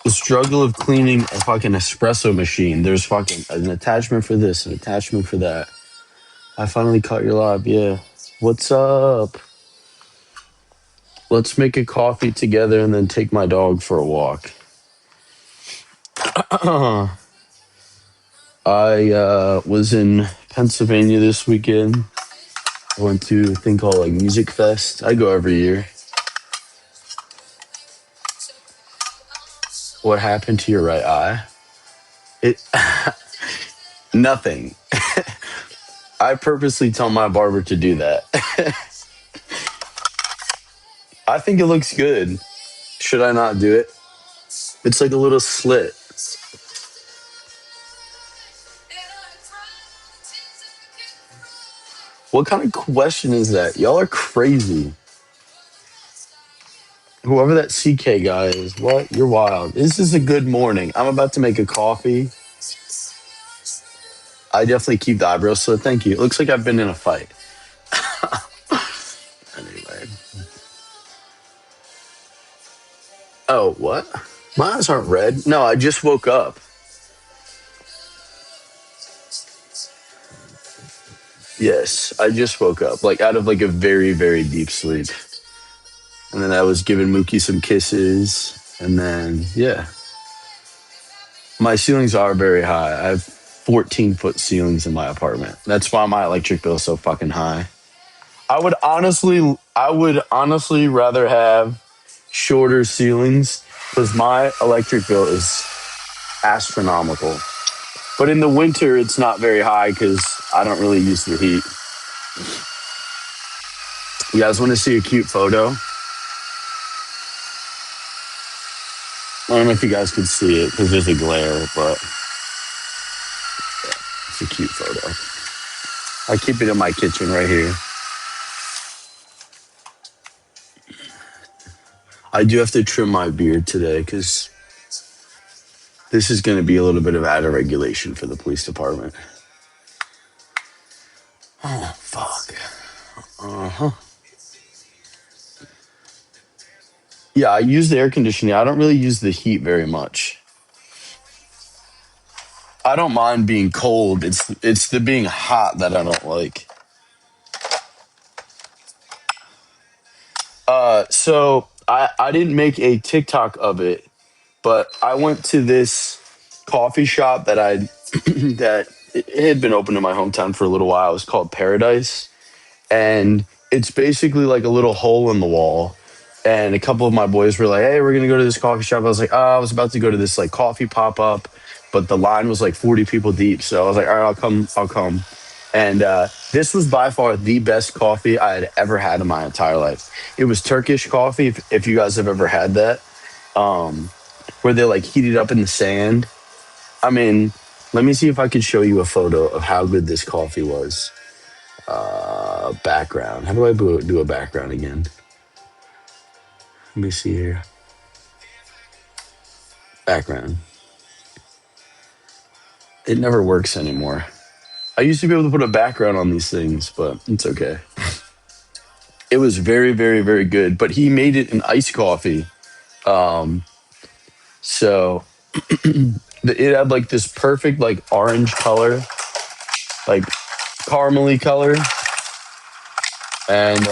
The struggle of cleaning a fucking espresso machine. There's fucking an attachment for this, an attachment for that. I finally caught your live. Yeah. What's up? Let's make a coffee together and then take my dog for a walk. I was in Pennsylvania this weekend. I went to a thing called like Music Fest. I go every year. What happened to your right eye? It nothing. I purposely tell my barber to do that. I think it looks good. Should I not do it? It's like a little slit. What kind of question is that? Y'all are crazy. Whoever that CK guy is, what? You're wild. This is a good morning. I'm about to make a coffee. I definitely keep the eyebrows slit. Thank you. It looks like I've been in a fight. Anyway. Oh, what? My eyes aren't red. No, I just woke up. Yes, I just woke up, like out of like a very, very deep sleep. And then I was giving Mookie some kisses. And then, yeah. My ceilings are very high. I have 14-foot ceilings in my apartment. That's why my electric bill is so fucking high. I would honestly rather have shorter ceilings because my electric bill is astronomical. But in the winter, it's not very high because I don't really use the heat. You guys want to see a cute photo? I don't know if you guys can see it because there's a glare, but it's a cute photo. I keep it in my kitchen right here. I do have to trim my beard today because this is going to be a little bit of out of regulation for the police department. Oh, fuck. Uh-huh. Yeah, I use the air conditioning. I don't really use the heat very much. I don't mind being cold. It's the being hot that I don't like. So I didn't make a TikTok of it, but I went to this coffee shop that I that it had been open in my hometown for a little while. It was called Paradise, and it's basically like a little hole in the wall. And a couple of my boys were like, "Hey, we're gonna go to this coffee shop." I was like, "Oh, I was about to go to this like coffee pop up, but the line was like 40 people deep." So I was like, "All right, I'll come. I'll come." And this was by far the best coffee I had ever had in my entire life. It was Turkish coffee. If you guys have ever had that, um, where they like heat it up in the sand. I mean, let me see if I could show you a photo of how good this coffee was. Background. How do I do a background again? Let me see here. Background. It never works anymore. I used to be able to put a background on these things, but it's okay. It was very, very, very good. But he made it an iced coffee. Um, so it had like this perfect like orange color, like caramely color, and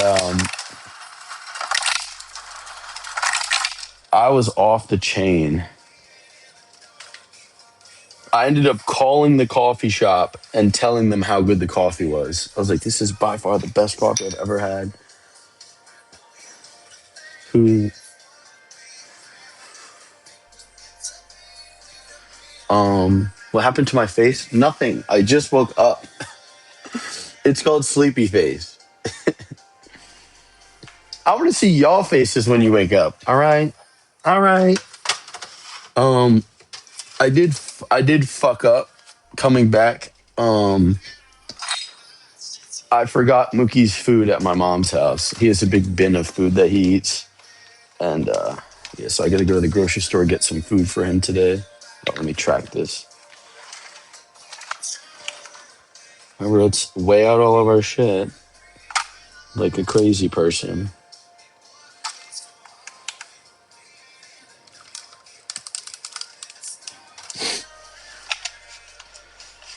I was off the chain. I ended up calling the coffee shop and telling them how good the coffee was. I was like, "This is by far the best coffee I've ever had." Who what happened to my face? Nothing. I just woke up. It's called sleepy face. I want to see y'all faces when you wake up. All right. All right. Um I did fuck up coming back. I forgot Mookie's food at my mom's house. He has a big bin of food that he eats. And yeah, so I got to go to the grocery store get some food for him today. Oh, let me track this. Remember, let's weigh out all of our shit like a crazy person.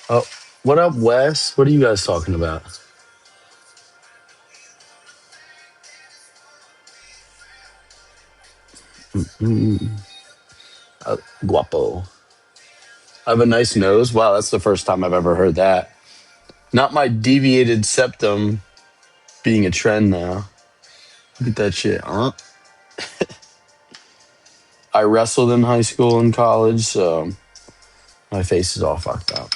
Oh, what up, Wes? What are you guys talking about? Mm, guapo. I have a nice nose. Wow, that's the first time I've ever heard that. Not my deviated septum being a trend now. Look at that shit, huh? I wrestled in high school and college, so my face is all fucked up.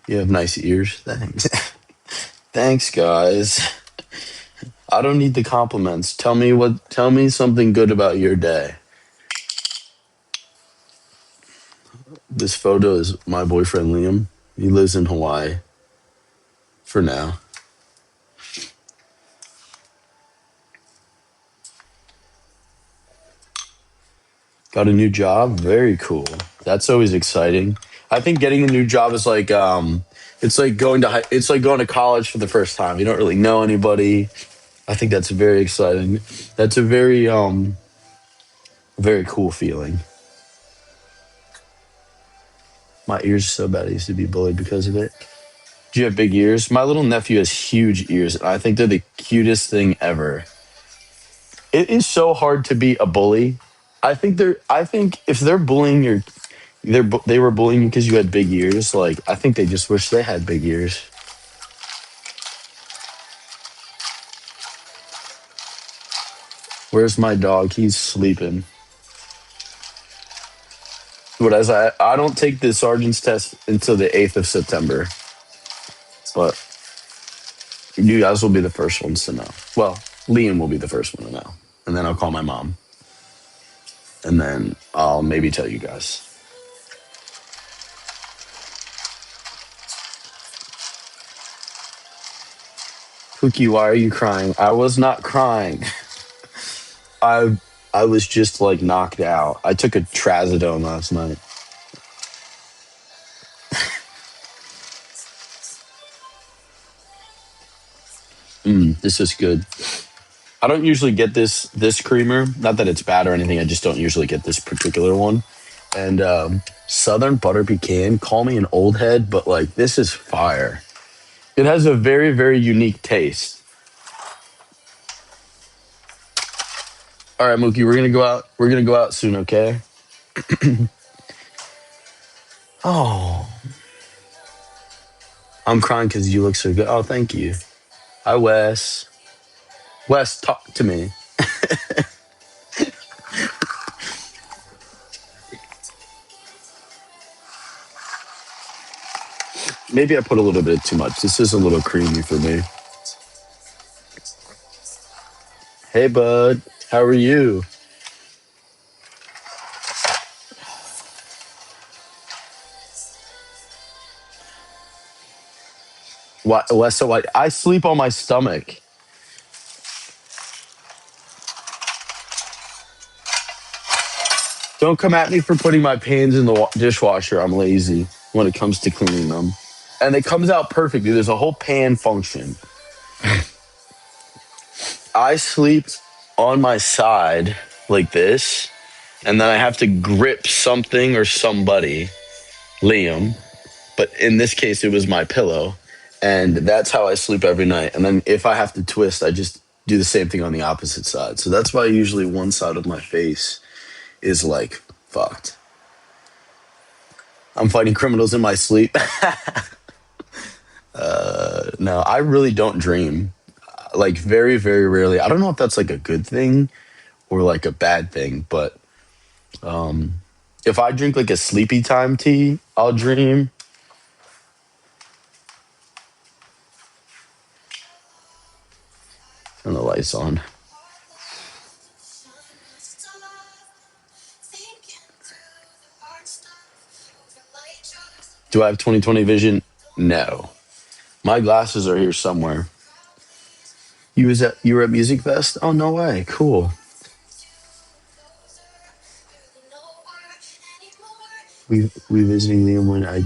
You have nice ears. Thanks. Thanks, guys. I don't need the compliments. Tell me something good about your day. This photo is my boyfriend Liam. He lives in Hawaii for now. Got a new job. Very cool. That's always exciting. I think getting a new job is like it's like it's like going to college for the first time. You don't really know anybody. I think that's very exciting. That's a very cool feeling. My ears are so bad. I used to be bullied because of it. Do you have big ears? My little nephew has huge ears. I think they're the cutest thing ever. It is so hard to be a bully. I think if they're bullying your they were bullying you because you had big ears. Like I think they just wish they had big ears. Where's my dog? He's sleeping. But as I don't take the sergeant's test until the 8th of September. But you guys will be the first ones to know. Well, Liam will be the first one to know. And then I'll call my mom. And then I'll maybe tell you guys. Pookie, why are you crying? I was not crying. I I was just like knocked out. I took a trazodone last night. This is good. I don't usually get this creamer. Not that it's bad or anything. I just don't usually get this particular one. And Southern Butter Pecan. Call me an old head, but like this is fire. It has a very unique taste. All right, Mookie, we're gonna go out. We're gonna go out soon, okay? Oh, I'm crying because you look so good. Oh, thank you. Hi, Wes. Wes, talk to me. Maybe I put a little bit too much. This is a little creamy for me. Hey, bud. How are you? What, Wes? So I sleep on my stomach. Don't come at me for putting my pans in the dishwasher. I'm lazy when it comes to cleaning them. And it comes out perfectly. There's a whole pan function. I sleep on my side like this, and then I have to grip something or somebody, Liam, but in this case, it was my pillow. And that's how I sleep every night. And then if I have to twist, I just do the same thing on the opposite side. So that's why usually one side of my face is like fucked. I'm fighting criminals in my sleep. No, I really don't dream. Like very rarely. I don't know if that's like a good thing or like a bad thing, but if I drink like a sleepy time tea, I'll dream. Turn the lights on. Do I have 2020 vision? No. My glasses are here somewhere. You were at Music Fest? Oh no way. Cool. We visiting Liam when I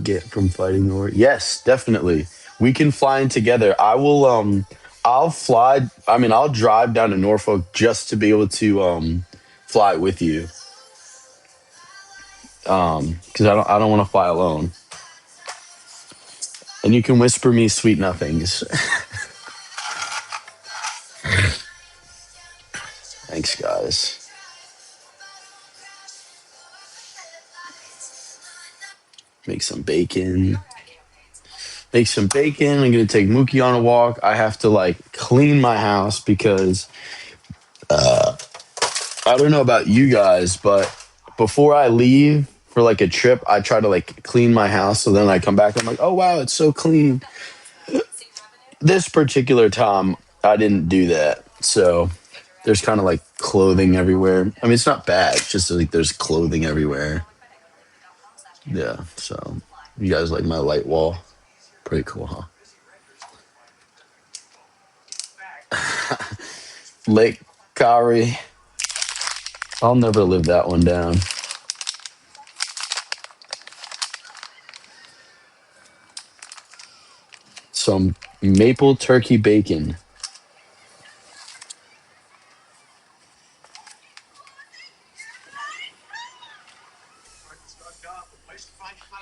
get from fighting or yes, definitely. We can fly in together. I'll fly I mean I'll drive down to Norfolk just to be able to fly with you. because I don't want to fly alone. And you can whisper me sweet nothings. Thanks, guys. Make some bacon. Make some bacon. I'm gonna take Mookie on a walk. I have to like clean my house because I don't know about you guys, but before I leave for like a trip, I try to like clean my house. So then I come back, I'm like, oh wow, it's so clean. This particular time, I didn't do that. So there's kind of like clothing everywhere. I mean, it's not bad. It's just like there's clothing everywhere. Yeah. So you guys like my light wall? Pretty cool, huh? Lake Kari. I'll never live that one down. Some maple turkey bacon.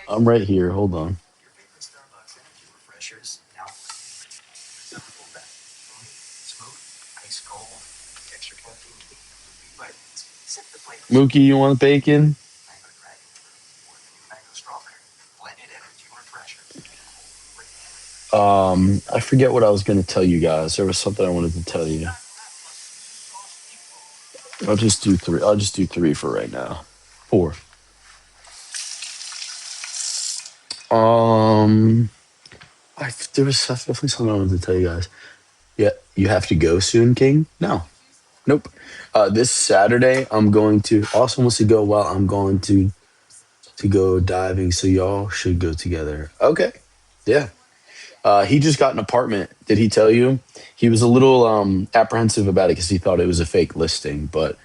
I'm right here. Hold on. Mookie, you want bacon? I forget what I was going to tell you guys. There was something I wanted to tell you. I'll just do three. I'll just do three for right now. Four. Um, there was definitely something I wanted to tell you guys. Yeah, you have to go soon, King. No, nope. This Saturday, I'm going to. Austin wants to go. Well, I'm going to go diving. So y'all should go together. Okay. Yeah. He just got an apartment. Did he tell you? He was a little apprehensive about it because he thought it was a fake listing, but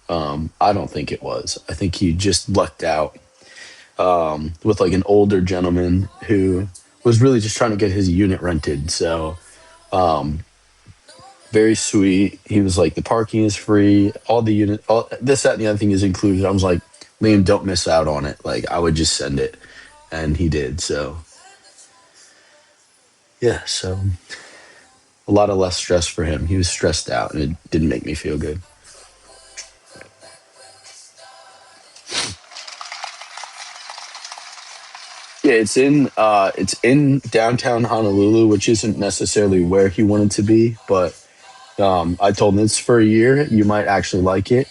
I don't think it was. I think he just lucked out with like an older gentleman who was really just trying to get his unit rented. So very sweet. He was like, the parking is free, all the unit, all this, that, and the other thing is included. I was like, Liam, don't miss out on it. Like I would just send it, and he did. So yeah, so a lot of less stress for him. He was stressed out, and it didn't make me feel good. Yeah, it's in downtown Honolulu, which isn't necessarily where he wanted to be, but I told him it's for a year. You might actually like it.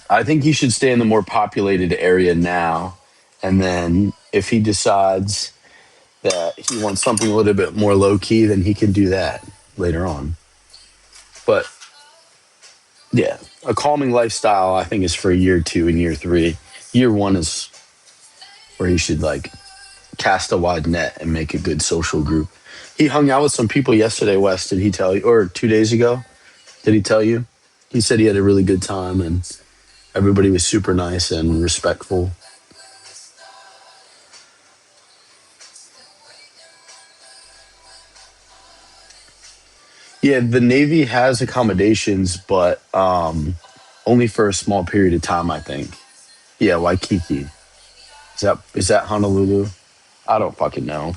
I think he should stay in the more populated area now, and then if he decides that he wants something a little bit more low key, then he can do that later on. But yeah, a calming lifestyle I think is for year two and year three. Year one is where he should like cast a wide net and make a good social group. He hung out with some people yesterday, Wes. Did he tell you? Or 2 days ago? Did he tell you? He said he had a really good time and everybody was super nice and respectful. Yeah, the Navy has accommodations, but only for a small period of time, I think. Yeah, Waikiki. Is that Honolulu? I don't fucking know.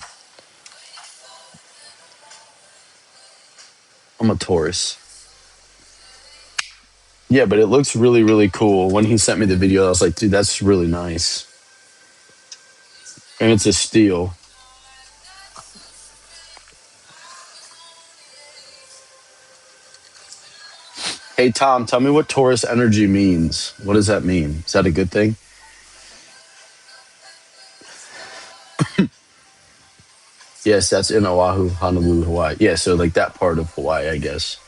I'm a tourist. Yeah, but it looks really, really cool. When he sent me the video, I was like, dude, that's really nice. And it's a steal. Hey, Tom, tell me what Taurus energy means. What does that mean? Is that a good thing? Yes, that's in Oahu, Honolulu, Hawaii. Yeah, so like that part of Hawaii, I guess.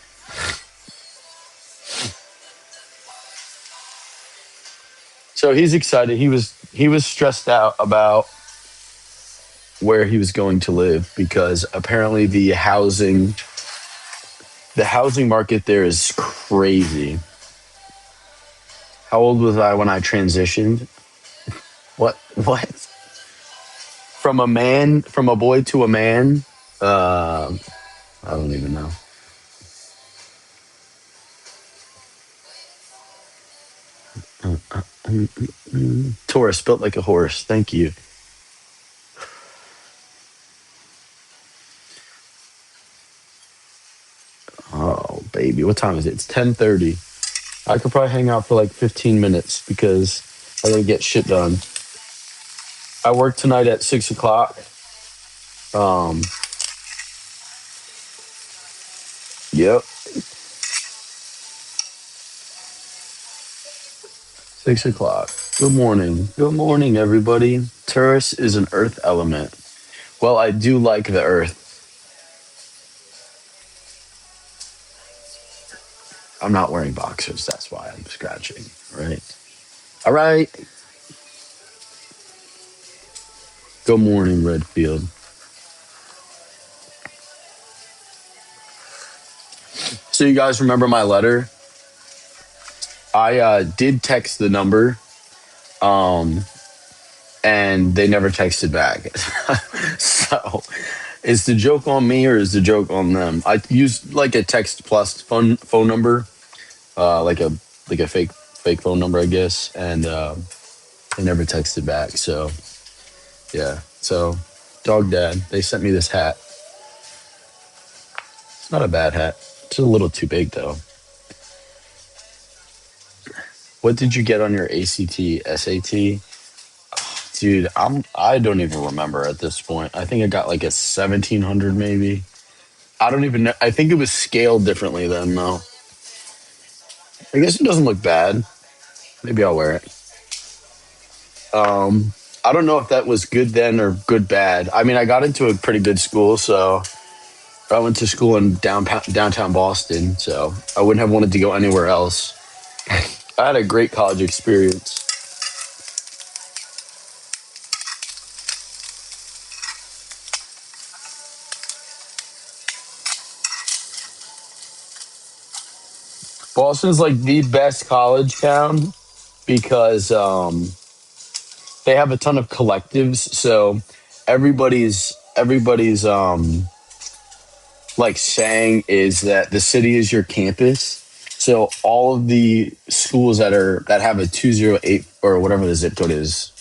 So he's excited. He was stressed out about where he was going to live because apparently the housing market there is crazy. How old was I when I transitioned? What? From a boy to a man? Uh, I don't even know. Taurus, built like a horse. Thank you. Oh, baby. What time is it? It's 10:30. I could probably hang out for like 15 minutes because I gotta get shit done. I work tonight at 6 o'clock. Um, yep, 6 o'clock. Good morning. Good morning, everybody. Taurus is an earth element. Well, I do like the earth. I'm not wearing boxers. That's why I'm scratching. Right. All right. Good morning, Redfield. So you guys remember my letter? I did text the number, um, and they never texted back. So, is the joke on me or is the joke on them? I used like a text plus phone number, like a fake phone number, I guess, and they never texted back. So yeah, so dog dad, they sent me this hat. It's not a bad hat. It's a little too big though. What did you get on your ACT SAT? Dude, I don't even remember at this point. I think I got like a 1700 maybe. I don't even know. I think it was scaled differently then though. I guess it doesn't look bad. Maybe I'll wear it. I don't know if that was good then or good bad. I mean, I got into a pretty good school, so I went to school in downtown Boston, so I wouldn't have wanted to go anywhere else. I had a great college experience. Boston's like the best college town because they have a ton of collectives, so everybody's like saying is that the city is your campus. So all of the schools that have a 208 or whatever the zip code is,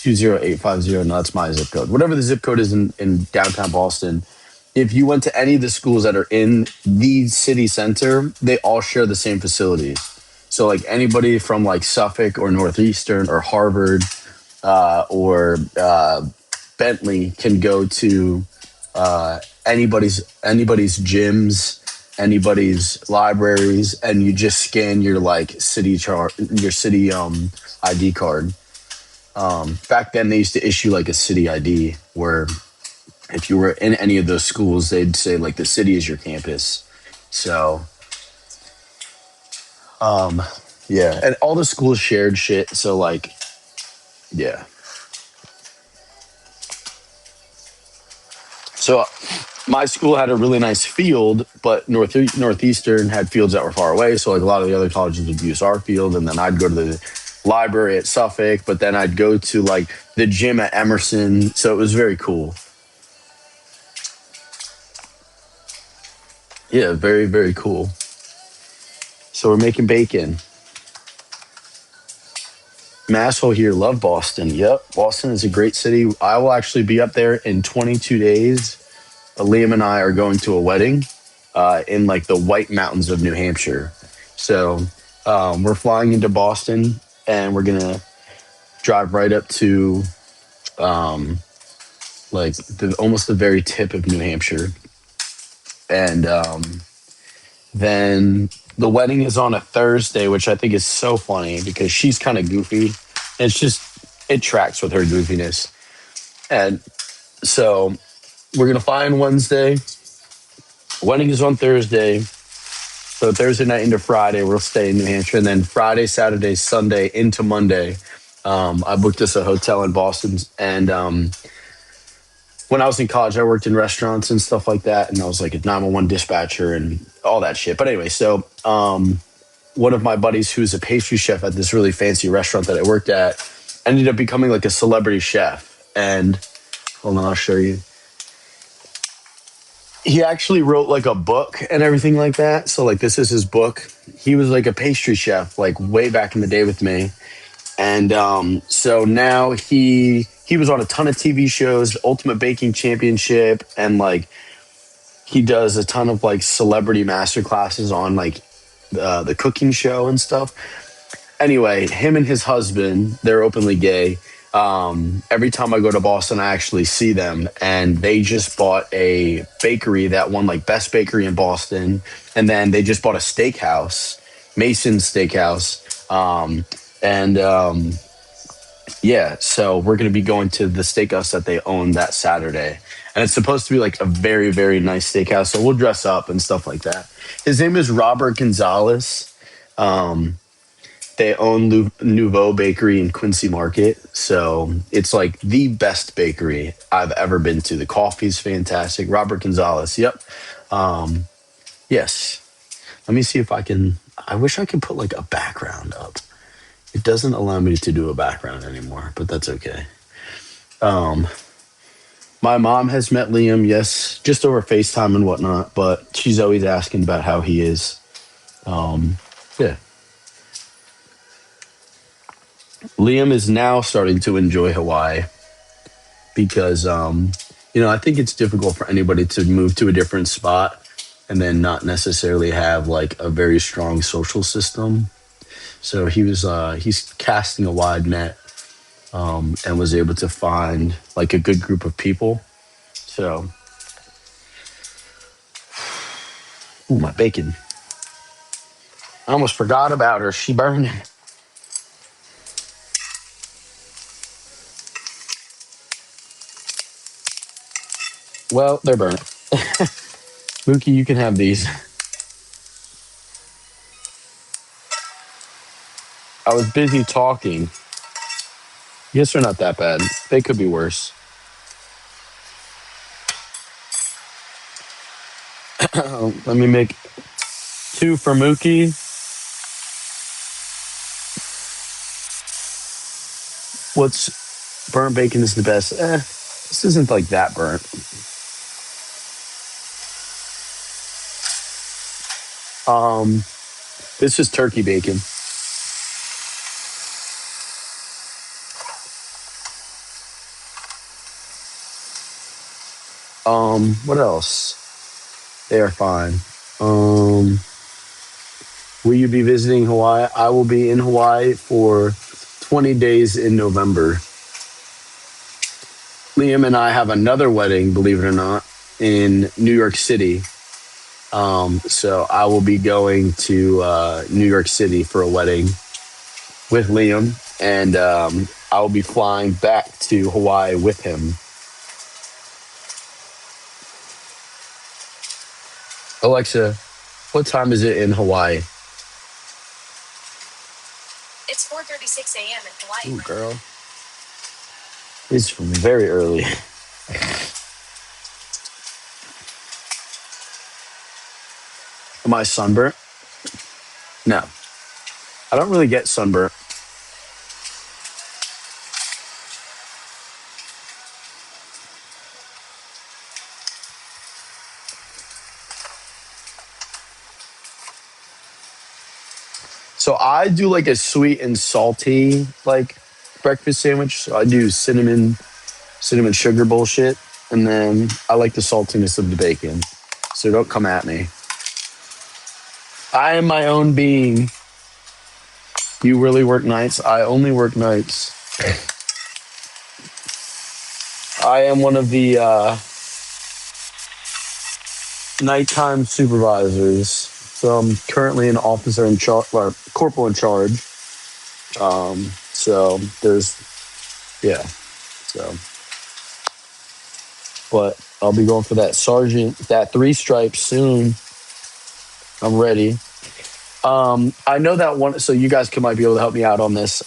20850, no, that's my zip code. Whatever the zip code is in downtown Boston, if you went to any of the schools that are in the city center, they all share the same facilities. So like anybody from like Suffolk or Northeastern or Harvard or Bentley can go to anybody's gyms, anybody's libraries, and you just scan your like your city ID card. Back then, they used to issue like a city ID where if you were in any of those schools, they'd say like the city is your campus. So yeah, and all the schools shared shit. So like yeah, so my school had a really nice field, but Northeastern had fields that were far away. So like a lot of the other colleges would use our field, and then I'd go to the library at Suffolk, but then I'd go to like the gym at Emerson. So it was very cool. Yeah, very very cool. So we're making bacon. Masshole here, love Boston. Yep, Boston is a great city. I will actually be up there in 22 days. Liam and I are going to a wedding in like the White Mountains of New Hampshire. So we're flying into Boston and we're gonna drive right up to like almost the very tip of New Hampshire, and then the wedding is on a Thursday, which I think is so funny because she's kind of goofy. It's just it tracks with her goofiness, and so we're gonna fly on Wednesday. Wedding is on Thursday. So Thursday night into Friday, we'll stay in New Hampshire, and then Friday, Saturday, Sunday into Monday. I booked us a hotel in Boston, and when I was in college, I worked in restaurants and stuff like that, and I was like a 911 dispatcher and all that shit. But anyway, so one of my buddies who's a pastry chef at this really fancy restaurant that I worked at ended up becoming like a celebrity chef. And hold on, I'll show you. he actually wrote like a book and everything like that. So like this is his book. He was like a pastry chef like way back in the day with me. And so now he was on a ton of TV shows, Ultimate Baking Championship, and like he does a ton of like celebrity master classes on like the cooking show and stuff. Anyway, him and his husband, they're openly gay. Every time I go to Boston, I actually see them, and they just bought a bakery that won like best bakery in Boston, and then they just bought a steakhouse, Mason's Steakhouse, and yeah, so we're gonna be going to the steakhouse that they own that Saturday, and it's supposed to be like a very very nice steakhouse. So we'll dress up and stuff like that. His name is Robert Gonzalez. They own Nouveau Bakery in Quincy Market. So it's like the best bakery I've ever been to. The coffee's fantastic. Robert Gonzalez. Yep. Um, yes. Let me see if I can. I wish I could put like a background up. It doesn't allow me to do a background anymore, but that's okay. Um, my mom has met Liam, yes, just over FaceTime and whatnot, but she's always asking about how he is. Um, yeah. Liam is now starting to enjoy Hawaii because I think it's difficult for anybody to move to a different spot and then not necessarily have like a very strong social system. So he's casting a wide net and was able to find like a good group of people. So, ooh, my bacon. I almost forgot about her. She burned. Well, they're burnt. Mookie, you can have these. I was busy talking. Yes, they're not that bad. They could be worse. Let me make two for Mookie. What's burnt bacon is the best. This isn't like that burnt. Um, this is turkey bacon. What else? They are fine. Um, will you be visiting Hawaii? I will be in Hawaii for 20 days in November. Liam and I have another wedding, believe it or not, in New York City. So I will be going to New York City for a wedding with Liam, and I will be flying back to Hawaii with him. Alexa, what time is it in Hawaii? It's 4:36 a.m. in Hawaii. Ooh, girl. It's very early. Am I sunburnt? No. I don't really get sunburnt. So I do like a sweet and salty like breakfast sandwich. So I do cinnamon sugar bullshit, and then I like the saltiness of the bacon. So don't come at me. I am my own being. You really work nights? I only work nights. I am one of the nighttime supervisors. So I'm currently an officer in charge, or corporal in charge. So there's, yeah. So, but I'll be going for that sergeant, that three stripes soon. I'm ready. I know that one, so you guys might be able to help me out on this.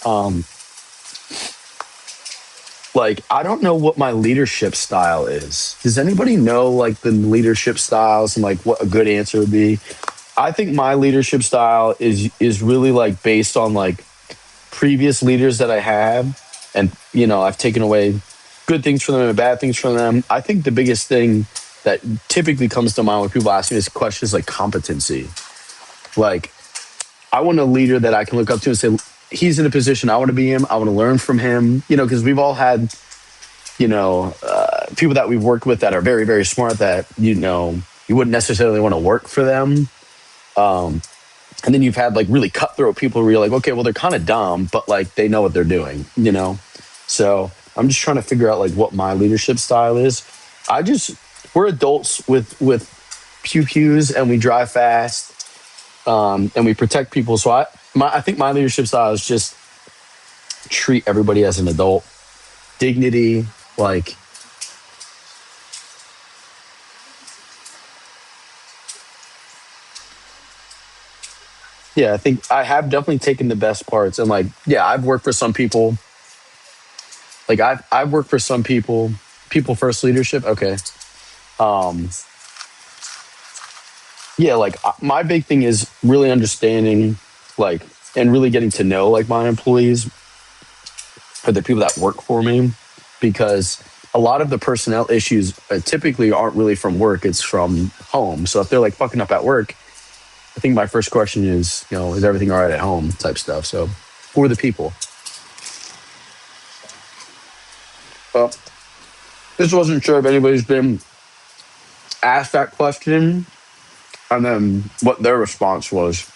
Like, I don't know what my leadership style is. Does anybody know like the leadership styles and like what a good answer would be? I think my leadership style is really like based on like previous leaders that I have, and I've taken away good things from them and bad things from them. I think the biggest thing that typically comes to mind when people ask me this question is like competency. Like, I want a leader that I can look up to and say, he's in a position I want to be in. I want to learn from him, because we've all had, people that we've worked with that are very, very smart that, you wouldn't necessarily want to work for them. And then you've had like really cutthroat people where you're like, okay, well, they're kind of dumb, but like they know what they're doing. So I'm just trying to figure out like what my leadership style is. I just, we're adults with pew pews and we drive fast, and we protect people. So I think my leadership style is just treat everybody as an adult, dignity, like, yeah, I think I have definitely taken the best parts and like, yeah, I've worked for some people. Like I've worked for some people, people first leadership. Okay. Um, yeah, like my big thing is really understanding, like, and really getting to know like my employees or the people that work for me, because a lot of the personnel issues typically aren't really from work, it's from home. So if they're like fucking up at work, I think my first question is, is everything all right at home type stuff. So for the people. Well, just wasn't sure if anybody's been asked that question and then what their response was.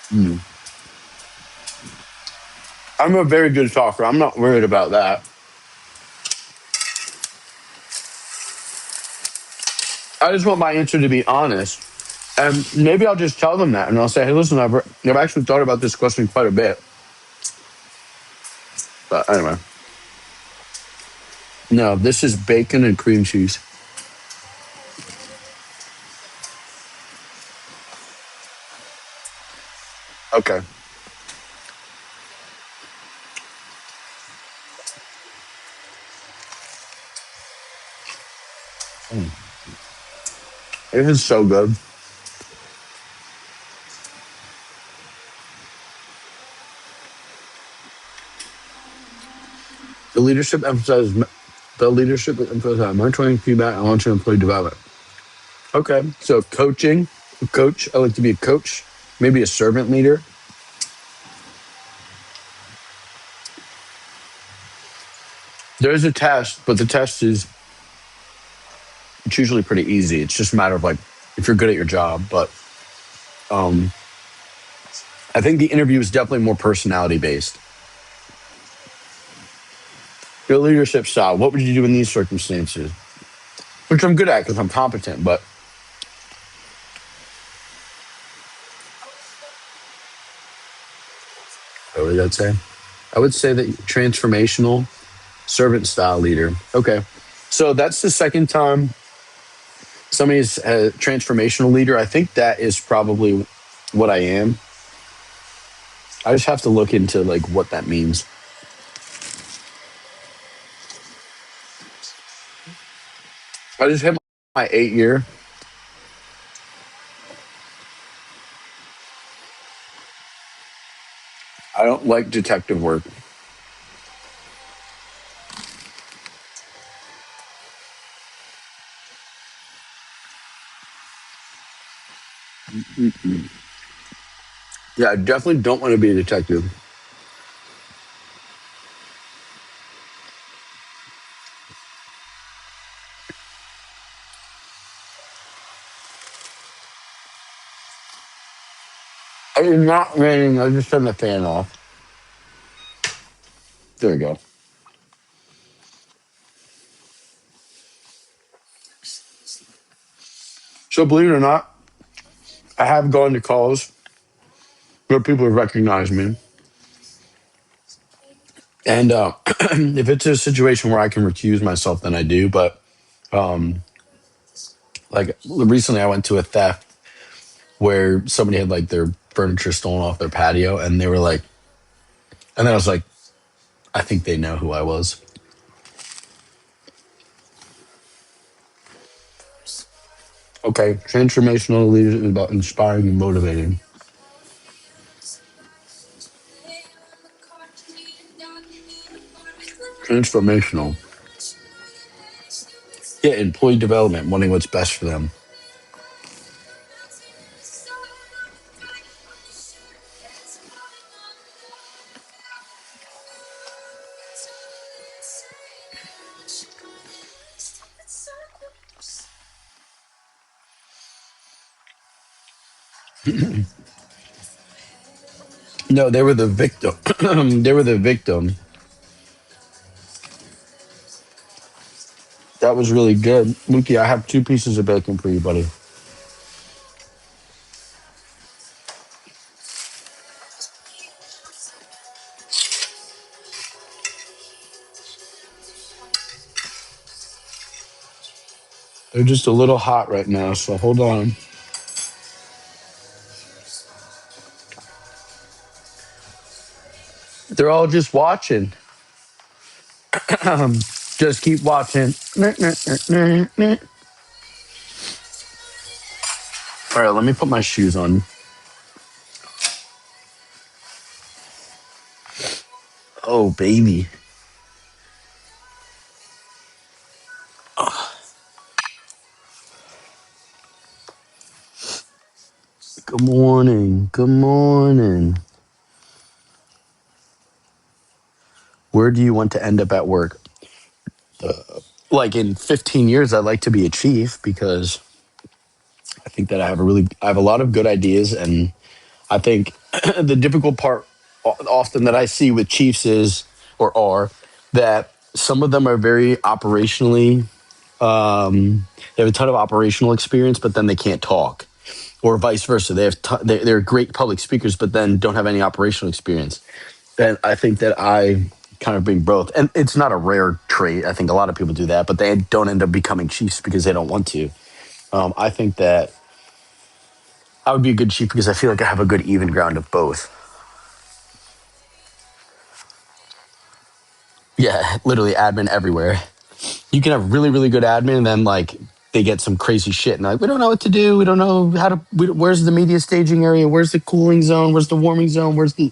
Hmm. I'm a very good talker. I'm not worried about that. I just want my answer to be honest. And maybe I'll just tell them that and I'll say, hey, listen, I've actually thought about this question quite a bit. But anyway, no, this is bacon and cream cheese. Okay. Mm. It is so good. The leadership emphasizes mentoring, feedback, and long-term employee development. Okay, so coaching, coach. I like to be a coach, maybe a servant leader. There's a test, but the test is it's usually pretty easy. It's just a matter of like if you're good at your job. But um, I think the interview is definitely more personality based. Your leadership style. What would you do in these circumstances? Which I'm good at because I'm competent. But what would I say? I would say that transformational servant style leader. Okay, so that's the second time somebody's a transformational leader. I think that is probably what I am. I just have to look into like what that means. I just hit my 8 year. I don't like detective work. Yeah, I definitely don't want to be a detective. It is not raining. I just turned the fan off. There we go. So believe it or not, I have gone to calls where people have recognized me. And if it's a situation where I can recuse myself, then I do. But um, like recently, I went to a theft where somebody had like their furniture stolen off their patio, and they were like, and then I was like, I think they know who I was. Okay, transformational leadership is about inspiring and motivating. Transformational. Yeah, employee development, wanting what's best for them. No, they were the victim. They were the victim. That was really good. Mookie, I have two pieces of bacon for you, buddy. They're just a little hot right now, so hold on. They're all just watching. Just keep watching. All right, let me put my shoes on. Oh, baby. Good morning. Good morning. Where do you want to end up at work? Like in 15 years, I'd like to be a chief because I think that I have a lot of good ideas. And I think the difficult part often that I see with chiefs is, or are, that some of them are very operationally, they have a ton of operational experience, but then they can't talk, or vice versa. They're great public speakers, but then don't have any operational experience. And I think that I kind of bring both. And it's not a rare trait. I think a lot of people do that, but they don't end up becoming chiefs because they don't want to. I think that I would be a good chief because I feel like I have a good even ground of both. Yeah, literally admin everywhere. You can have really, really good admin, and then like they get some crazy shit, and like we don't know what to do. We don't know how to. Where's the media staging area? Where's the cooling zone? Where's the warming zone? Where's the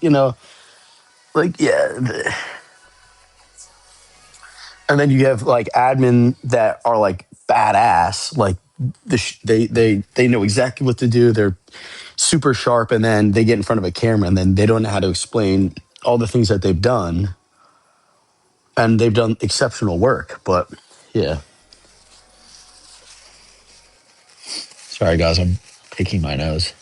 like yeah. And then you have like admin that are like badass, like they know exactly what to do. They're super sharp, and then they get in front of a camera, and then they don't know how to explain all the things that they've done, and they've done exceptional work. But yeah, sorry guys, I'm picking my nose.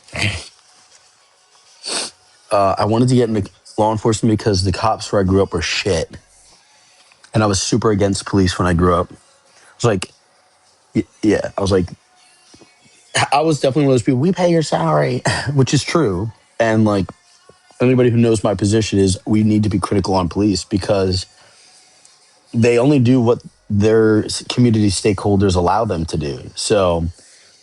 I wanted to get into law enforcement because the cops where I grew up were shit, and I was super against police when I grew up. I was like, yeah, I was definitely one of those people. We pay your salary, which is true, and like anybody who knows my position is we need to be critical on police because they only do what their community stakeholders allow them to do. So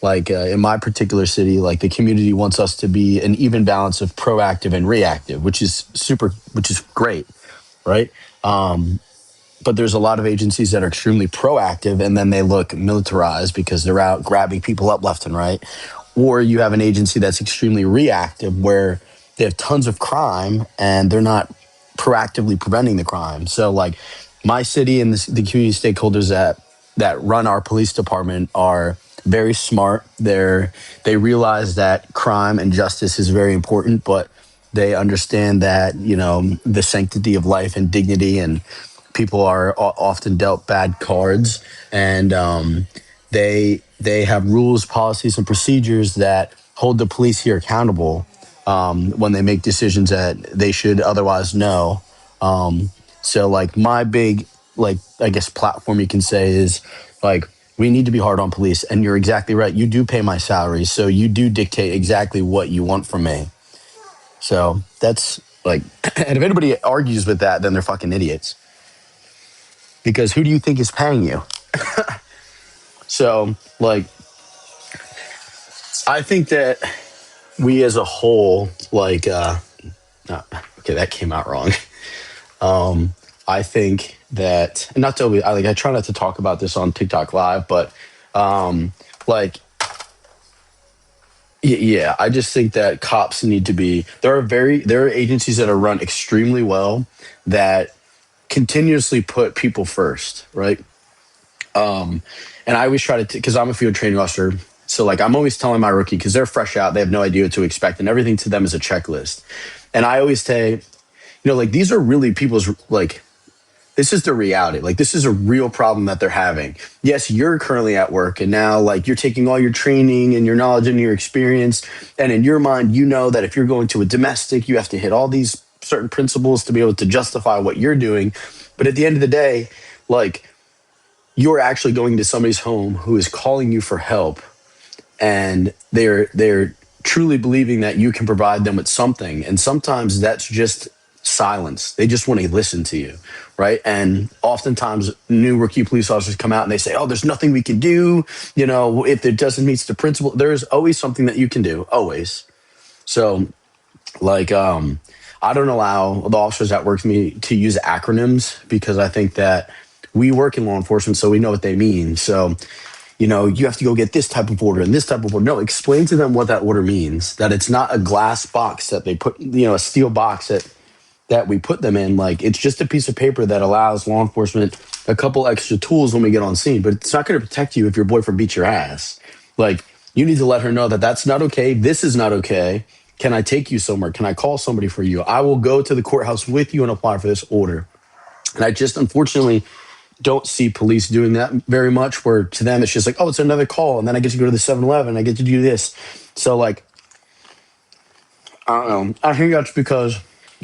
like in my particular city, like the community wants us to be an even balance of proactive and reactive, which is great, right? But there's a lot of agencies that are extremely proactive and then they look militarized because they're out grabbing people up left and right. Or you have an agency that's extremely reactive where they have tons of crime and they're not proactively preventing the crime. So like my city and the community stakeholders that run our police department are very smart. They realize that crime and justice is very important, but they understand that the sanctity of life and dignity and people are often dealt bad cards, and they have rules, policies, and procedures that hold the police here accountable when they make decisions that they should otherwise know. So like my big I guess platform you can say is like we need to be hard on police, and you're exactly right. You do pay my salary, so you do dictate exactly what you want from me. So that's like, and if anybody argues with that, then they're fucking idiots because who do you think is paying you? So, like, I think that we as a whole, okay, that came out wrong. I think that, not to, I try not to talk about this on TikTok Live, but like, yeah, I just think that cops need to be, there are agencies that are run extremely well that continuously put people first, right? And I always try to, because I'm a field training officer. So like I'm always telling my rookie, because they're fresh out, they have no idea what to expect, and everything to them is a checklist. And I always say, like these are really people's like this is the reality. Like this is a real problem that they're having. Yes, you're currently at work and now like you're taking all your training and your knowledge and your experience. And in your mind, you know that if you're going to a domestic, you have to hit all these certain principles to be able to justify what you're doing. But at the end of the day, like you're actually going to somebody's home who is calling you for help, and they're truly believing that you can provide them with something, and sometimes that's just silence. They just want to listen to you, right? And oftentimes new rookie police officers come out and they say, oh, there's nothing we can do, if it doesn't meet the principle. There's always something that you can do, always. So like I don't allow the officers that work with me to use acronyms, because I think that we work in law enforcement, so we know what they mean. So you have to go get this type of order and this type of order. No, explain to them what that order means, that it's not a glass box that they put, a steel box that we put them in. Like it's just a piece of paper that allows law enforcement a couple extra tools when we get on scene, but it's not going to protect you if your boyfriend beats your ass. Like you need to let her know that that's not okay. This is not okay. Can I take you somewhere? Can I call somebody for you? I will go to the courthouse with you and apply for this order. And I just unfortunately don't see police doing that very much, where to them it's just like, oh, it's another call. And then I get to go to the 7-Eleven. I get to do this. So like, I don't know. I think that's because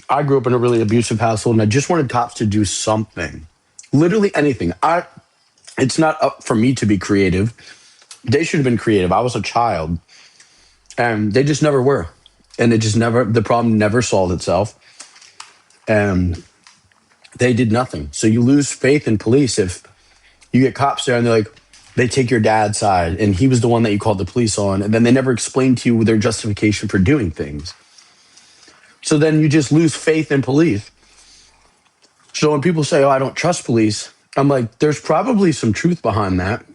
I grew up in a really abusive household and I just wanted cops to do something, literally anything. It's not up for me to be creative. They should have been creative. I was a child and they just never were. And the problem never solved itself. And they did nothing. So you lose faith in police if you get cops there and they take your dad's side and he was the one that you called the police on, and then they never explained to you their justification for doing things. So then you just lose faith in police. So when people say, oh, I don't trust police, I'm like, there's probably some truth behind that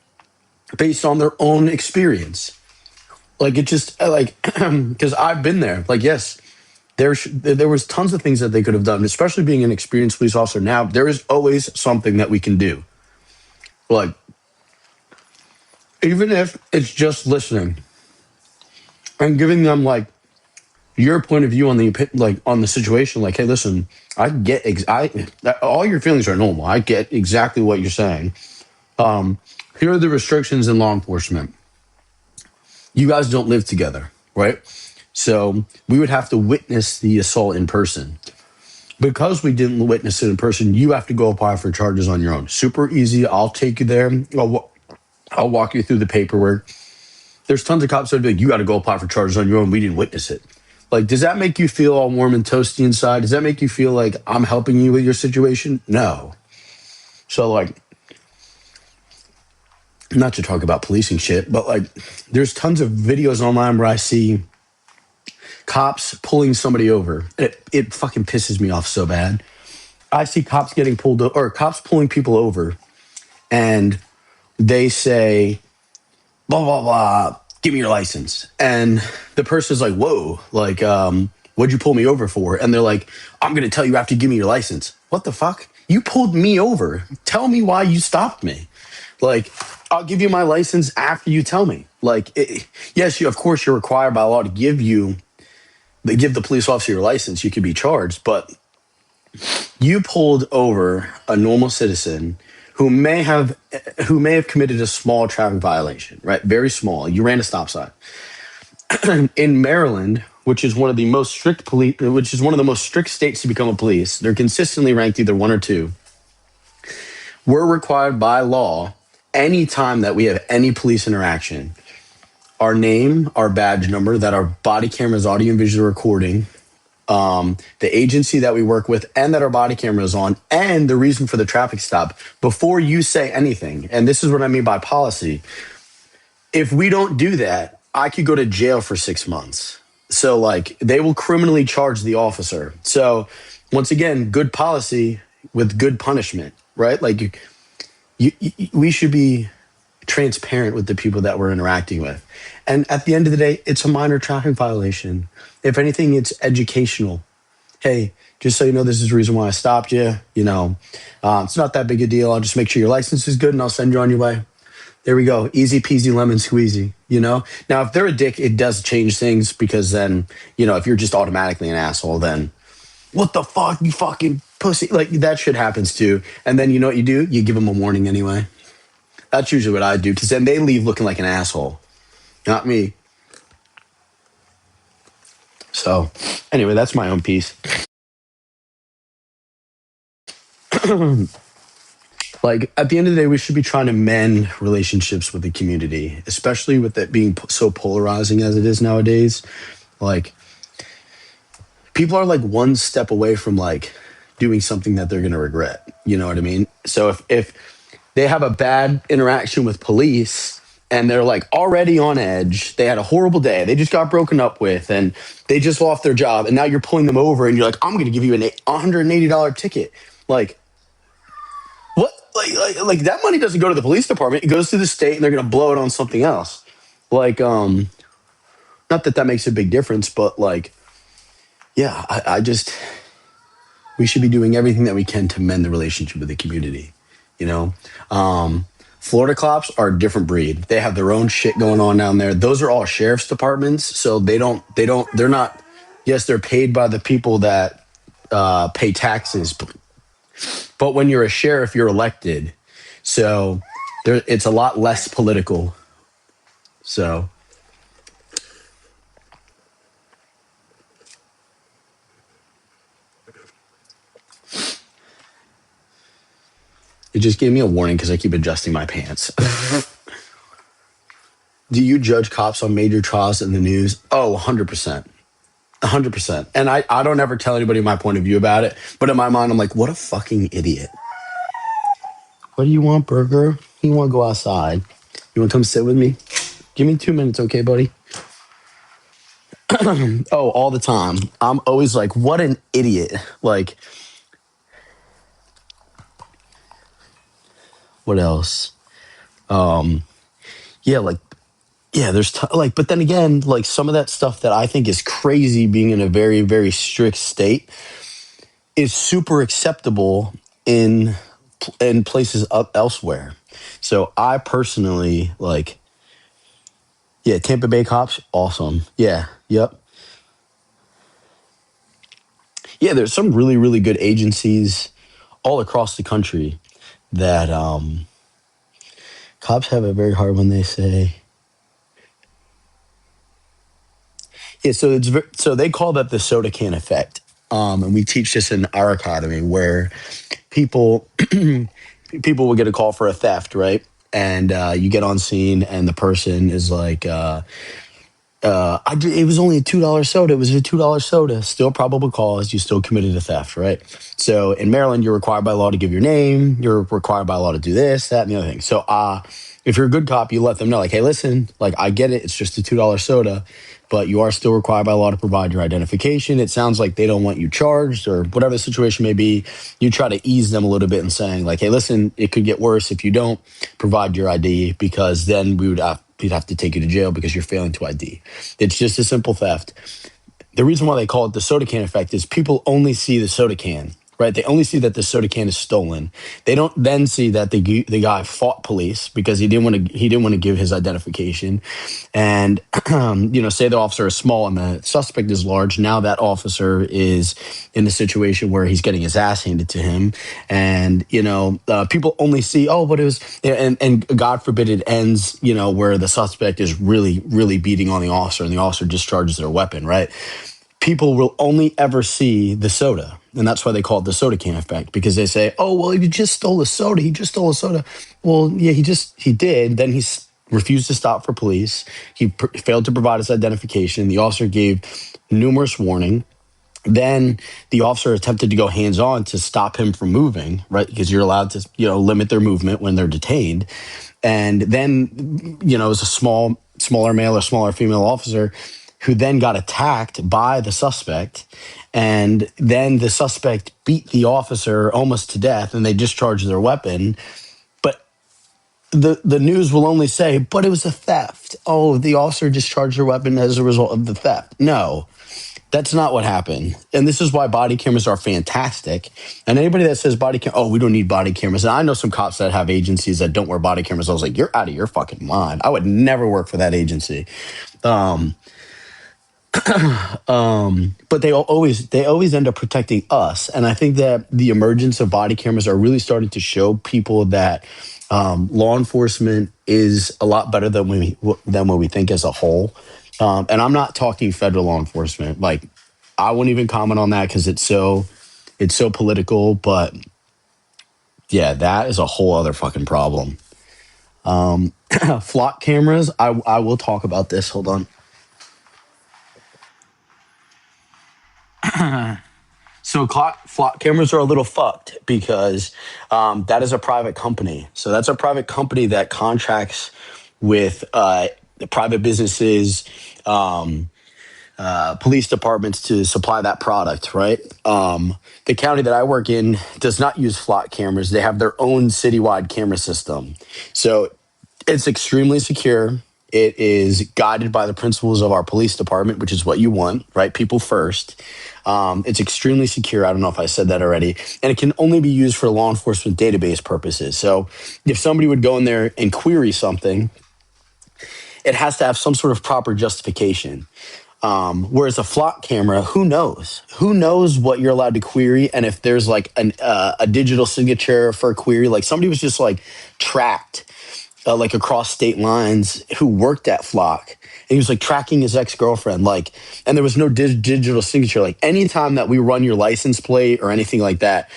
based on their own experience. Like it just like, because I've been there. Like, yes, there was tons of things that they could have done, especially being an experienced police officer. Now there is always something that we can do. Like, even if it's just listening and giving them like your point of view on the situation. Like, hey, listen, I get all your feelings are normal. I get exactly what you're saying. Here are the restrictions in law enforcement. You guys don't live together, right? So we would have to witness the assault in person. Because we didn't witness it in person, you have to go apply for charges on your own. Super easy. I'll take you there. I'll walk you through the paperwork. There's tons of cops that would be like, you got to go apply for charges on your own. We didn't witness it. Like, does that make you feel all warm and toasty inside? Does that make you feel like I'm helping you with your situation? No. So, like, not to talk about policing shit, but like, there's tons of videos online where I see cops pulling somebody over. It fucking pisses me off so bad. I see cops getting pulled over, or cops pulling people over, and they say, blah, blah, blah, give me your license. And the person's like, whoa, like, what'd you pull me over for? And they're like, I'm going to tell you after you give me your license. What the fuck? You pulled me over. Tell me why you stopped me. Like, I'll give you my license after you tell me. Like, yes, of course, you're required by law to give the police officer your license. You could be charged, but you pulled over a normal citizen who may have committed a small traffic violation, right? Very small. You ran a stop sign. In Maryland, which is one of the most strict states to become a police, they're consistently ranked either 1 or 2. We're required by law, anytime that we have any police interaction, our name, our badge number, that our body cameras, audio and visual recording, the agency that we work with, and that our body camera is on, and the reason for the traffic stop before you say anything. And this is what I mean by policy. If we don't do that, I could go to jail for 6 months. So like, they will criminally charge the officer. So once again, good policy with good punishment, right? Like we should be transparent with the people that we're interacting with. And at the end of the day, it's a minor traffic violation. If anything, it's educational. hey, just so you know, this is the reason why I stopped you. It's not that big a deal. I'll just make sure your license is good and I'll send you on your way. There we go. Easy peasy lemon squeezy, Now, if they're a dick, it does change things because then, if you're just automatically an asshole, then what the fuck, you fucking pussy? Like that shit happens too. And then you know what you do? You give them a warning anyway. That's usually what I do because then they leave looking like an asshole, not me. So, anyway, that's my own piece. Like at the end of the day, we should be trying to mend relationships with the community, especially with it being so polarizing as it is nowadays. Like people are like one step away from like doing something that they're going to regret. You know what I mean? So if they have a bad interaction with police and they're like already on edge, they had a horrible day, they just got broken up with, and they just lost their job, and now you're pulling them over and you're like, I'm going to give you an $180 ticket. Like, what? Like that money doesn't go to the police department. It goes to the state, and they're going to blow it on something else. Like, not that that makes a big difference, but like, yeah, I just we should be doing everything that we can to mend the relationship with the community. You know, Florida cops are a different breed. They have their own shit going on down there. Those are all sheriff's departments, so they're not. Yes, they're paid by the people that pay taxes, but when you're a sheriff, you're elected, so it's a lot less political. So it just gave me a warning because I keep adjusting my pants. Do you judge cops on major trials in the news? Oh, 100%. 100%. And I don't ever tell anybody my point of view about it. But in my mind, I'm like, what a fucking idiot. What do you want, burger? You want to go outside? You want to come sit with me? Give me 2 minutes, okay, buddy? Oh, all the time. I'm always like, what an idiot. Like, what else? Yeah, like, yeah, like, but then again, like some of that stuff that I think is crazy being in a very, very strict state is super acceptable in places up elsewhere. So I personally like, yeah, Tampa Bay cops, awesome. Yeah, yep. Yeah, there's some really, really good agencies all across the country that cops have it very hard when they say, yeah, so so they call that the soda can effect. And we teach this in our academy where people people will get a call for a theft, right? And you get on scene, and the person is like, it was only a $2 soda. It was a $2 soda. Still probable cause. You still committed a theft, right? So in Maryland, you're required by law to give your name. You're required by law to do this, that, and the other thing. So if you're a good cop, you let them know, like, hey, listen, like, I get it. It's just a $2 soda, but you are still required by law to provide your identification. It sounds like they don't want you charged or whatever the situation may be. You try to ease them a little bit and saying, like, hey, listen, it could get worse if you don't provide your ID, because then we'd have to take you to jail because you're failing to ID. It's just a simple theft. The reason why they call it the soda can effect is people only see the soda can, right? They only see that the soda can is stolen. They don't then see that the guy fought police because he didn't want to give his identification. And say the officer is small and the suspect is large. Now that officer is in a situation where he's getting his ass handed to him, and people only see, oh, but it was, and God forbid it ends where the suspect is really, really beating on the officer and the officer discharges their weapon, right? People will only ever see the soda. And that's why they call it the soda can effect, because they say, oh, well, he just stole a soda. He just stole a soda. Well, yeah, he did. Then he refused to stop for police. He failed to provide his identification. The officer gave numerous warning. Then the officer attempted to go hands-on to stop him from moving, right? Because you're allowed to, limit their movement when they're detained. And then, it was a smaller male or smaller female officer who then got attacked by the suspect. And then the suspect beat the officer almost to death, and they discharged their weapon. But the news will only say, but it was a theft. Oh, the officer discharged their weapon as a result of the theft. No. That's not what happened. And this is why body cameras are fantastic. And anybody that says oh, we don't need body cameras. And I know some cops that have agencies that don't wear body cameras. I was like, you're out of your fucking mind. I would never work for that agency. Um, but they always end up protecting us. And I think that the emergence of body cameras are really starting to show people that law enforcement is a lot better than what we think as a whole. And I'm not talking federal law enforcement. Like, I won't even comment on that because it's so political. But yeah, that is a whole other fucking problem. Flock cameras. I will talk about this. Hold on. So flock cameras are a little fucked because that is a private company. So that's a private company that contracts with private businesses, police departments to supply that product, right? The county that I work in does not use flock cameras. They have their own citywide camera system. So it's extremely secure. It is guided by the principles of our police department, which is what you want, right? People first. It's extremely secure. I don't know if I said that already. And it can only be used for law enforcement database purposes. So if somebody would go in there and query something, it has to have some sort of proper justification. Whereas a flock camera, who knows? Who knows what you're allowed to query? And if there's like a digital signature for a query, like somebody was just like tracked like across state lines who worked at Flock. And he was like tracking his ex-girlfriend, like, and there was no digital signature. Like anytime that we run your license plate or anything like that,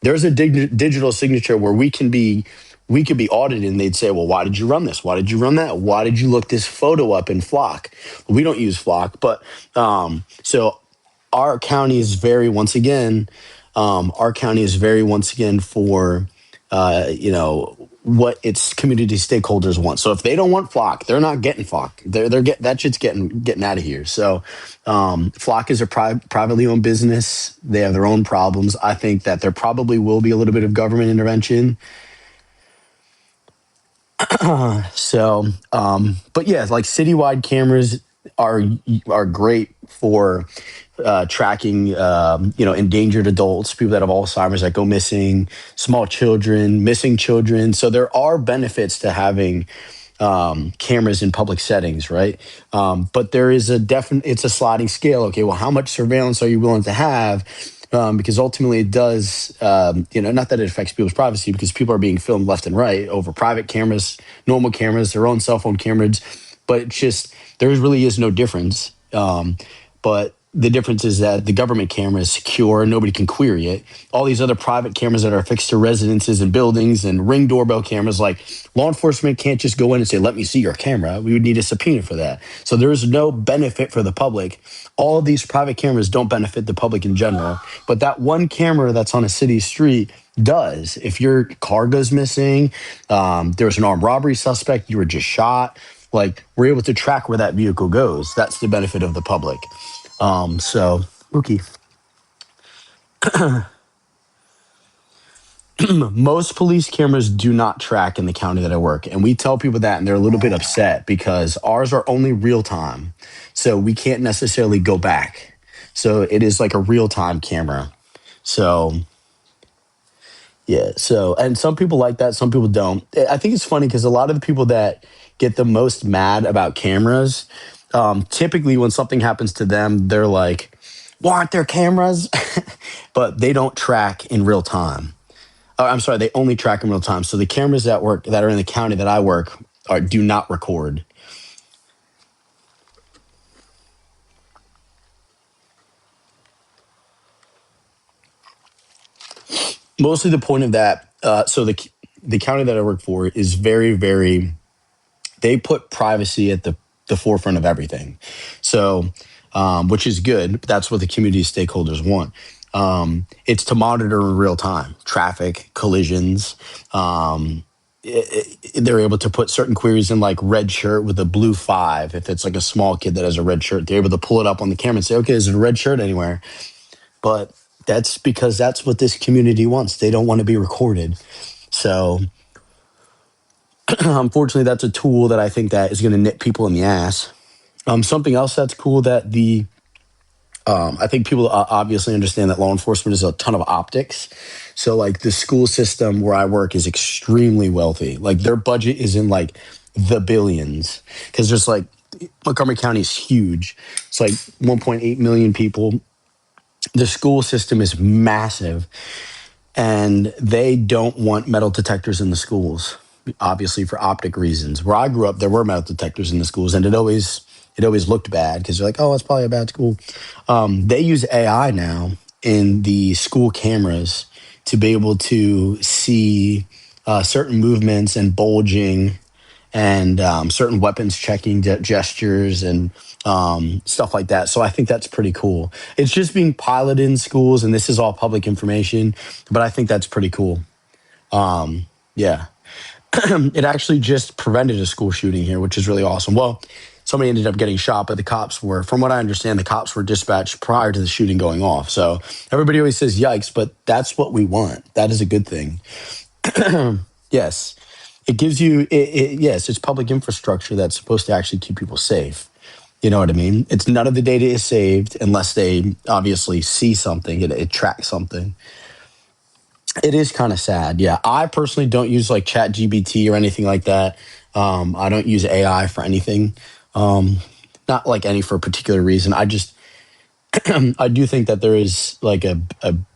there's a digital signature where we could be audited and they'd say, well, why did you run this? Why did you run that? Why did you look this photo up in Flock? We don't use Flock, but so our county is very, once again, our county is very, once again, for, what its community stakeholders want. So if they don't want Flock, they're not getting Flock. They're get that shit's getting out of here. So Flock is a privately owned business. They have their own problems. I think that there probably will be a little bit of government intervention. So, but yeah, like citywide cameras are are great for tracking, endangered adults, people that have Alzheimer's that go missing, small children, missing children. So there are benefits to having cameras in public settings, right? But there is it's a sliding scale. Okay, well, how much surveillance are you willing to have? Because ultimately it does, not that it affects people's privacy because people are being filmed left and right over private cameras, normal cameras, their own cell phone cameras, but it's just, there really is no difference. But the difference is that the government camera is secure. Nobody can query it. All these other private cameras that are affixed to residences and buildings and Ring doorbell cameras, like law enforcement can't just go in and say, let me see your camera. We would need a subpoena for that. So there is no benefit for the public. All of these private cameras don't benefit the public in general. But that one camera that's on a city street does. If your car goes missing, there was an armed robbery suspect, you were just shot, like we're able to track where that vehicle goes. That's the benefit of the public. So, Mookie, most police cameras do not track in the county that I work. And we tell people that, and they're a little bit upset because ours are only real time. So we can't necessarily go back. So it is like a real time camera. So, yeah. So, and some people like that, some people don't. I think it's funny because a lot of the people that get the most mad about cameras, typically when something happens to them, they're like, "Why aren't there cameras?" But they don't track in real time. I'm sorry, they only track in real time. So the cameras that are in the county that I work do not record. Mostly the point of that. So the county that I work for is very, very, they put privacy at the forefront of everything. So, which is good. That's what the community stakeholders want. It's to monitor in real time traffic, collisions. They're able to put certain queries in like red shirt with a blue five. If it's like a small kid that has a red shirt, they're able to pull it up on the camera and say, okay, is it a red shirt anywhere? But that's because that's what this community wants. They don't want to be recorded. So unfortunately, that's a tool that I think that is going to nip people in the ass. Something else that's cool that the I think people obviously understand that law enforcement is a ton of optics. So, like, the school system where I work is extremely wealthy. Like, their budget is in like the billions because there's like Montgomery County is huge. It's like 1.8 million people. The school system is massive, and they don't want metal detectors in the schools, obviously for optic reasons. Where I grew up, there were metal detectors in the schools, and it always looked bad because they're like, oh, it's probably a bad school. They use AI now in the school cameras to be able to see certain movements and bulging and certain weapons checking gestures and stuff like that. So I think that's pretty cool. It's just being piloted in schools, and this is all public information, but I think that's pretty cool. Yeah. It actually just prevented a school shooting here, which is really awesome. Well, somebody ended up getting shot, but the cops were, from what I understand, the cops were dispatched prior to the shooting going off. So everybody always says yikes, but that's what we want. That is a good thing. Yes. It gives you, yes, it's public infrastructure that's supposed to actually keep people safe. You know what I mean? It's none of the data is saved unless they obviously see something, it tracks something. It is kind of sad. Yeah. I personally don't use like Chat GBT or anything like that. I don't use AI for anything. Um, Not like any for a particular reason. I do think that there is like a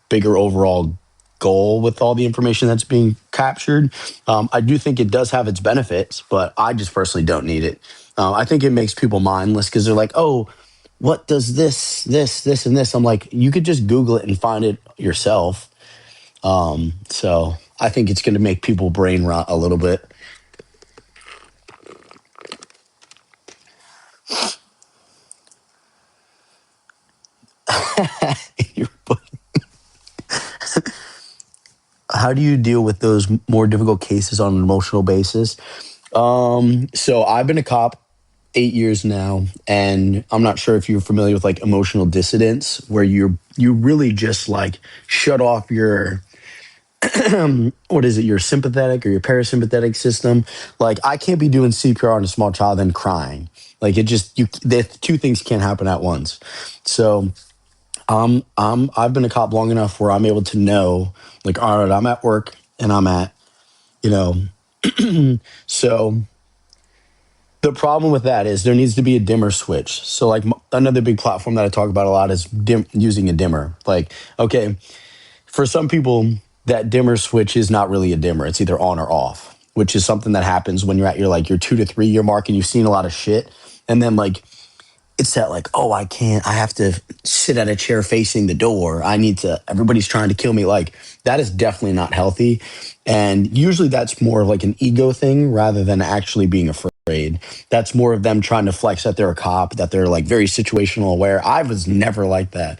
bigger overall goal with all the information that's being captured. I do think it does have its benefits, but I just personally don't need it. I think it makes people mindless because they're like, oh, what does this, and this? I'm like, you could just Google it and find it yourself. So I think it's going to make people brain rot a little bit. How do you deal with those more difficult cases on an emotional basis? So I've been a cop 8 years now, and I'm not sure if you're familiar with like emotional dissidence, where you really just like shut off your what is it, your sympathetic or your parasympathetic system. Like I can't be doing CPR on a small child and crying. Like it just the two things can't happen at once. So I've been a cop long enough where I'm able to know, like, all right, I'm at work and I'm at, you know, so the problem with that is there needs to be a dimmer switch. So, like, another big platform that I talk about a lot is using a dimmer. Like, okay, for some people, that dimmer switch is not really a dimmer. It's either on or off, which is something that happens when you're at your 2 to 3 year mark and you've seen a lot of shit. And then, like, it's that like, oh, I can't, I have to sit at a chair facing the door. Everybody's trying to kill me. Like that is definitely not healthy. And usually that's more of like an ego thing rather than actually being afraid. That's more of them trying to flex that they're a cop, that they're like very situational aware. I was never like that.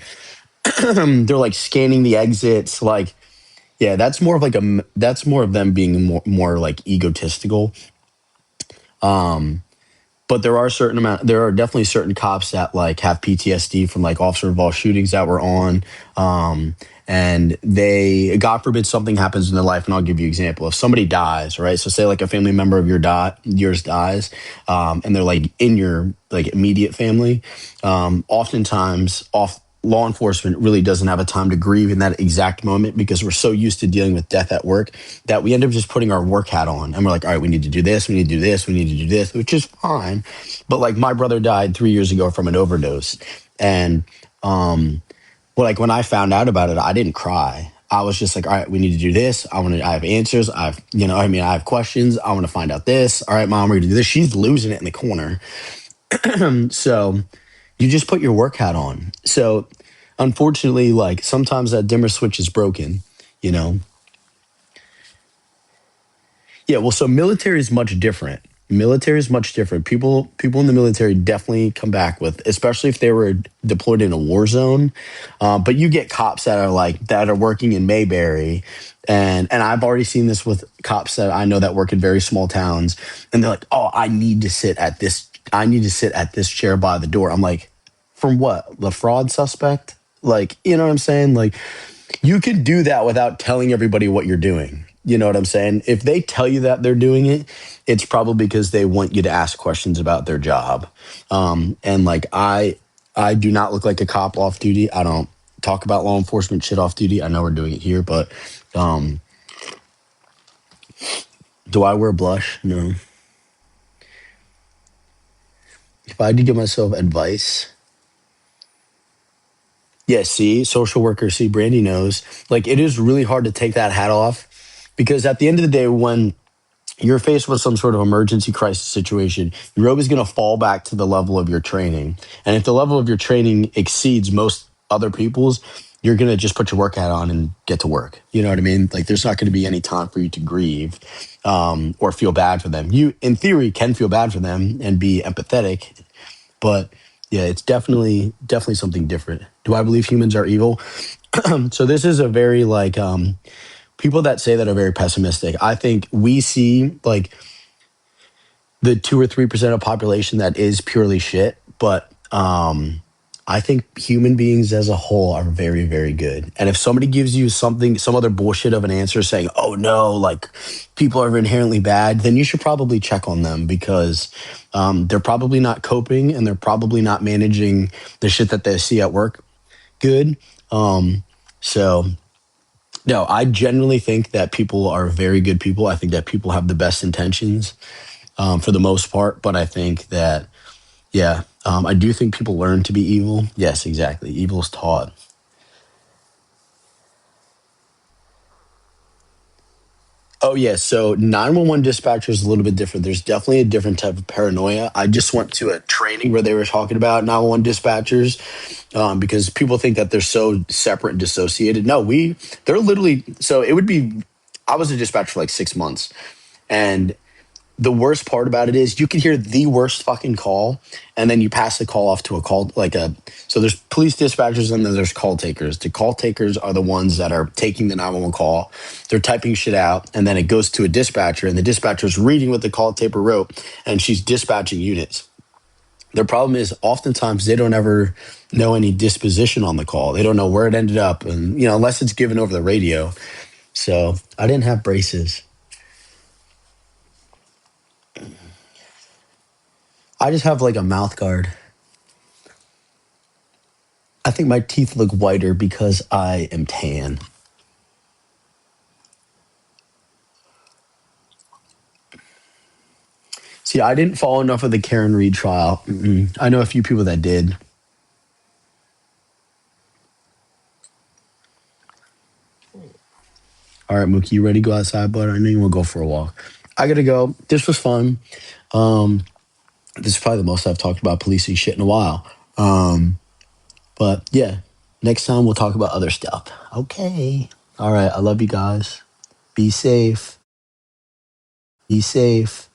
They're like scanning the exits. Like, yeah, that's more of them being more like egotistical. But there are definitely certain cops that like have PTSD from like officer involved shootings that were on. And they, God forbid, something happens in their life. And I'll give you an example. If somebody dies, right? So say like a family member of yours dies, and they're like in your like immediate family. Oftentimes, law enforcement really doesn't have a time to grieve in that exact moment because we're so used to dealing with death at work that we end up just putting our work hat on and we're like, all right, we need to do this, we need to do this, we need to do this, which is fine. But like my brother died 3 years ago from an overdose. And well, like when I found out about it, I didn't cry. I was just like, all right, we need to do this. I have answers. I have questions. I want to find out this. All right, mom, we're going to do this. She's losing it in the corner. So you just put your work hat on. So unfortunately, like sometimes that dimmer switch is broken, you know? Yeah, well, so military is much different. Military is much different. People in the military definitely come back with, especially if they were deployed in a war zone. But you get cops that are working in Mayberry, and I've already seen this with cops that I know that work in very small towns, and they're like, "Oh, I need to sit at this. I need to sit at this chair by the door." I'm like, "From what? The fraud suspect?" Like, you know what I'm saying? Like, you could do that without telling everybody what you're doing. You know what I'm saying? If they tell you that they're doing it, it's probably because they want you to ask questions about their job. And like I do not look like a cop off duty. I don't talk about law enforcement shit off duty. I know we're doing it here, but um, do I wear blush? No. If I had to give myself advice, yeah, see, social worker, see, Brandy knows. Like, it is really hard to take that hat off because at the end of the day, when you're faced with some sort of emergency crisis situation, you're always going to fall back to the level of your training. And if the level of your training exceeds most other people's, you're going to just put your work hat on and get to work. You know what I mean? Like, there's not going to be any time for you to grieve or feel bad for them. You, in theory, can feel bad for them and be empathetic, but yeah, it's definitely something different. Do I believe humans are evil? So this is a very like people that say that are very pessimistic. I think we see like the 2 or 3% of population that is purely shit, but I think human beings as a whole are very, very good. And if somebody gives you something, some other bullshit of an answer saying, "Oh no, like people are inherently bad," then you should probably check on them because they're probably not coping and they're probably not managing the shit that they see at work good. So no, I generally think that people are very good people. I think that people have the best intentions for the most part. But I think that, yeah, I do think people learn to be evil. Yes, exactly. Evil is taught. Oh, yeah. So 911 dispatcher is a little bit different. There's definitely a different type of paranoia. I just went to a training where they were talking about 911 dispatchers because people think that they're so separate and dissociated. No, they're literally, so it would be, I was a dispatcher for like 6 months. And the worst part about it is you can hear the worst fucking call and then you pass the call off to a call like a so there's police dispatchers and then there's call takers. The call takers are the ones that are taking the 911 call. They're typing shit out and then it goes to a dispatcher and the dispatcher's reading what the call taker wrote and she's dispatching units. Their problem is oftentimes they don't ever know any disposition on the call. They don't know where it ended up and unless it's given over the radio. So I didn't have braces. I just have like a mouth guard. I think my teeth look whiter because I am tan. See, I didn't follow enough of the Karen Reed trial. I know a few people that did. All right, Mookie, you ready to go outside, bud? I know you want to go for a walk. I gotta go. This was fun. This is probably the most I've talked about policing shit in a while. But yeah, next time we'll talk about other stuff. Okay. All right. I love you guys. Be safe. Be safe.